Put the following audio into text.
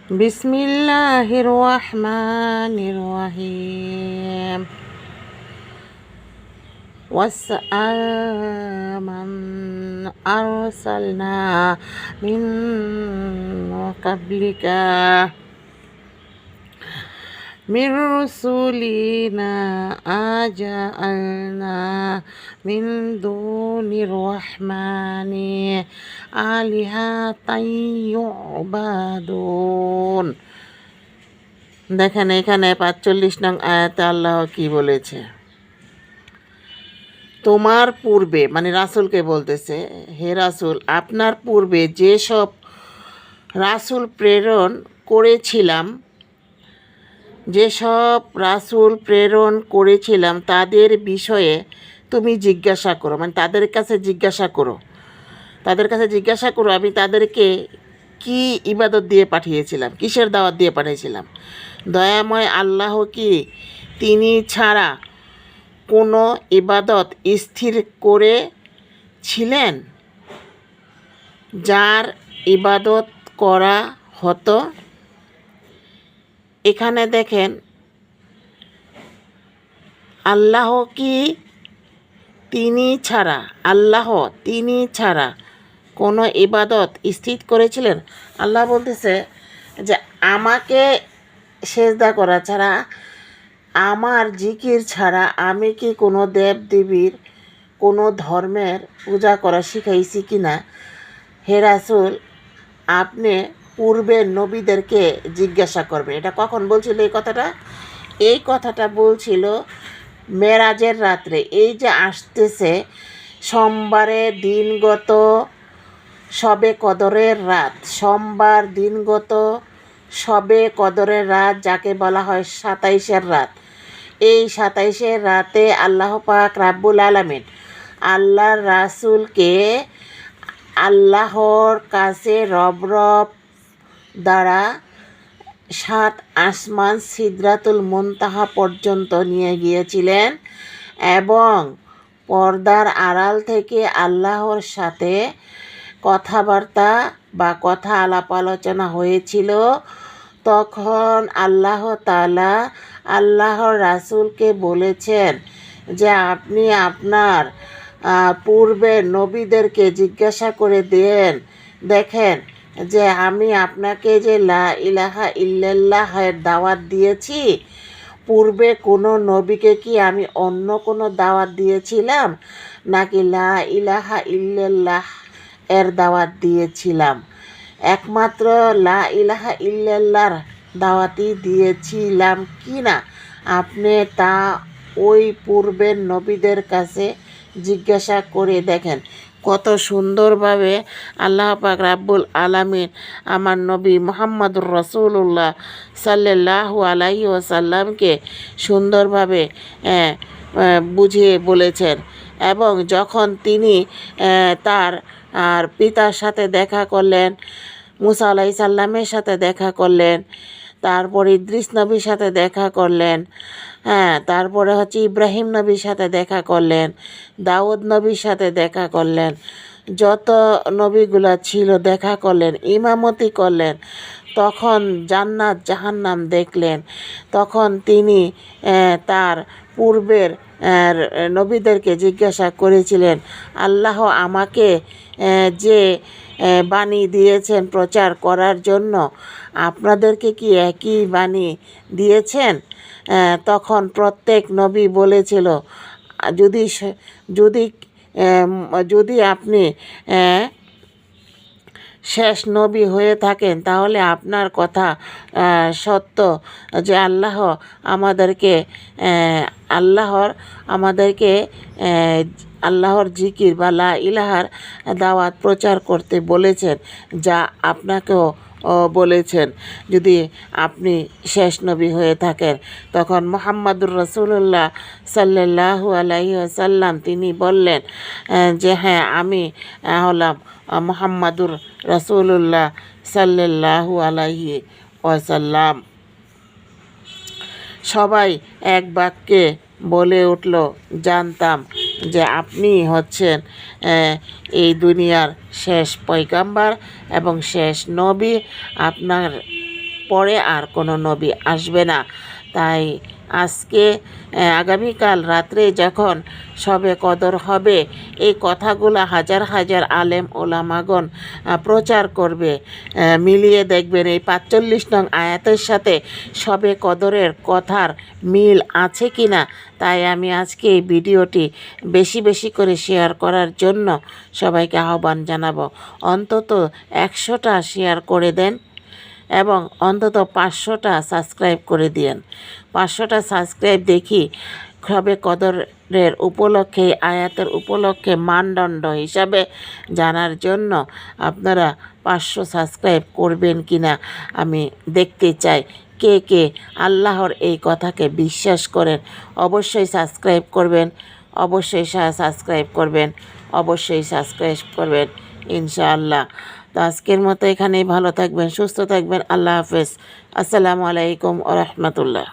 বিসমিল্লাহির রহমানির রহিম ওয়াসআমান আরসালনা মিন ক্বাবলিকা মির রুসুলিনা আজআলনা মিন দুনির রহমানি আলিহাতান ইউবাদুন। দেখেন এখানে ৪৫ নং আয়াতে আল্লাহ কি বলেছে, তোমার পূর্বে মানে রাসূলকে বলতেছে, হে রাসূল আপনার পূর্বে যেসব রাসূল প্রেরণ করেছিলাম তাদের বিষয়ে তুমি জিজ্ঞাসা করো, মানে তাদের কাছে জিজ্ঞাসা করো আমি তাদেরকে কি ইবাদত দিয়ে পাঠিয়েছিলাম, কিসের দাওয়াত দিয়ে পাঠিয়েছিলাম। দয়াময় আল্লাহ কি তিনি ছাড়া কোনো ইবাদত স্থির করেছিলেন যার ইবাদত করা হতো? এখানে দেখেন আল্লাহ কি তিনি ছাড়া কোনো ইবাদত স্থির করেছিলেন। আল্লাহ বলতেছে যে আমাকে সেজদা করা ছাড়া, আমার জিকির ছাড়া আমি কি কোনো দেব দেবীর কোনো ধর্মের পূজা করা শিখাইছি কি না? হে রাসূল আপনি পূর্বের নবীদেরকে জিজ্ঞাসা করবেন। এটা কখন বলছিল এই কথাটা বলছিল মেরাজের রাত্রে। এই যে আসতেছে সোমবারে দিনগত শবে কদরের রাত, সোমবার দিনগত শবে কদরের রাত যাকে বলা হয় ২৭-এর রাত। এই ২৭-এর রাতে আল্লাহ পাক রাব্বুল আলামিন আল্লাহর রাসূলকে আল্লাহর কাছে রব দ্বারা ৭ আসমান সিদরাতুল মুনতাহা পর্যন্ত নিয়ে গিয়েছিলেন এবং পর্দার আড়াল থেকে আল্লাহর সাথে কথাবার্তা বা কথা আলাপ আলোচনা হয়েছিল। তখন আল্লাহ তাআলা আল্লাহর রাসূলকে বলেছেন যে আপনি আপনার পূর্বের নবীদেরকে জিজ্ঞাসা করে দেখেন যে আমি আপনাকে যে লা ইলাহা ইল্লাল্লাহের দাওয়াত দিয়েছি, পূর্বে কোনো নবীকে কি আমি অন্য কোনো দাওয়াত দিয়েছিলাম নাকি লা ইলাহা ইল্লাল্লাহ এর দাওয়াত দিয়েছিলাম? একমাত্র লা ইলাহা ইল্লাল্লাহর দাওয়াতই দিয়েছিলাম কি না আপনি তা ওই পূর্বের নবীদের কাছে জিজ্ঞাসা করে দেখেন। কত সুন্দরভাবে আল্লাহ পাক রাব্বুল আলামিন আমার নবী মুহাম্মদুর রাসূলুল্লাহ সাল্লাল্লাহু আলাইহি ওয়াসাল্লামকে সুন্দরভাবে বুঝিয়ে বলেছেন। এবং যখন তিনি তার পিতার সাথে দেখা করলেন, মুসা আলাইহিস সালামের সাথে দেখা করলেন, তারপর ইদ্রিস নবীর সাথে দেখা করলেন, তারপরে ইব্রাহিম নবীর সাথে দেখা করলেন, দাউদ নবীর সাথে দেখা করলেন, যত নবীগুলা ছিল দেখা করলেন, ইমামতি করলেন। তখন জান্নাত জাহান্নাম দেখলেন। তখন তিনি তার পূর্বের নবীদেরকে জিজ্ঞাসা করেছিলেন, আল্লাহ আমাকে যে বাণী দিয়েছেন প্রচার করার জন্য, আপনাদেরকে কি একই বাণী দিয়েছেন? তখন প্রত্যেক নবী বলেছিল যদি যদি যদি আপনি শেষ নবী হয়ে থাকেন তাহলে আপনার কথা সত্য যে আল্লাহর জিকির বা লা ইলাহার দাওয়াত প্রচার করতে বলেছেন, যা আপনাকেও বলেছেন যদি আপনি শেষ নবী হয়ে থাকেন। তখন মুহাম্মদুর রাসূলুল্লাহ সাল্লাল্লাহু আলাইহি ওয়াসাল্লাম তিনি বললেন যে হ্যাঁ আমি হলাম মুহাম্মদুর রাসূলুল্লাহ সাল্লাল্লাহু আলাইহি ওয়াসাল্লাম। সবাই এক বাক্যে বলে উঠল, জানতাম যে আপনি হচ্ছেন এই দুনিয়ার শেষ পয়গাম্বার এবং শেষ নবী। আপনার পরে আর কোনো নবী আসবে না। তাই আজকে আগামীকাল রাত্রে যখন শবে কদর হবে, এই কথাগুলো হাজার হাজার আলেম ওলামাগণ প্রচার করবে। মিলিয়ে দেখবেন এই ৪৫ নং আয়াতের সাথে শবে কদরের কথার মিল আছে কি না। তাই আমি আজকে এই ভিডিওটি বেশি বেশি করে শেয়ার করার জন্য সবাইকে আহ্বান জানাবো। অন্তত ১০০টা শেয়ার করে দেন এবং অন্তত ৫০০টা সাবস্ক্রাইব করে দিয়েন। ৫০০টা সাবস্ক্রাইব দেখি শবে কদরের উপলক্ষে, আয়াতের উপলক্ষে মানদণ্ড হিসাবে জানার জন্য আপনারা ৫০০ সাবস্ক্রাইব করবেন কি না আমি দেখতে চাই। কে কে আল্লাহর এই কথাকে বিশ্বাস করেন অবশ্যই সাবস্ক্রাইব করবেন, অবশ্যই সাবস্ক্রাইব করবেন, অবশ্যই সাবস্ক্রাইব করবেন ইনশাআল্লাহ। তো আজকের মতো এখানেই, ভালো থাকবেন, সুস্থ থাকবেন। আল্লাহ হাফেজ। আসসালামু আলাইকুম ওয়া রাহমাতুল্লাহ।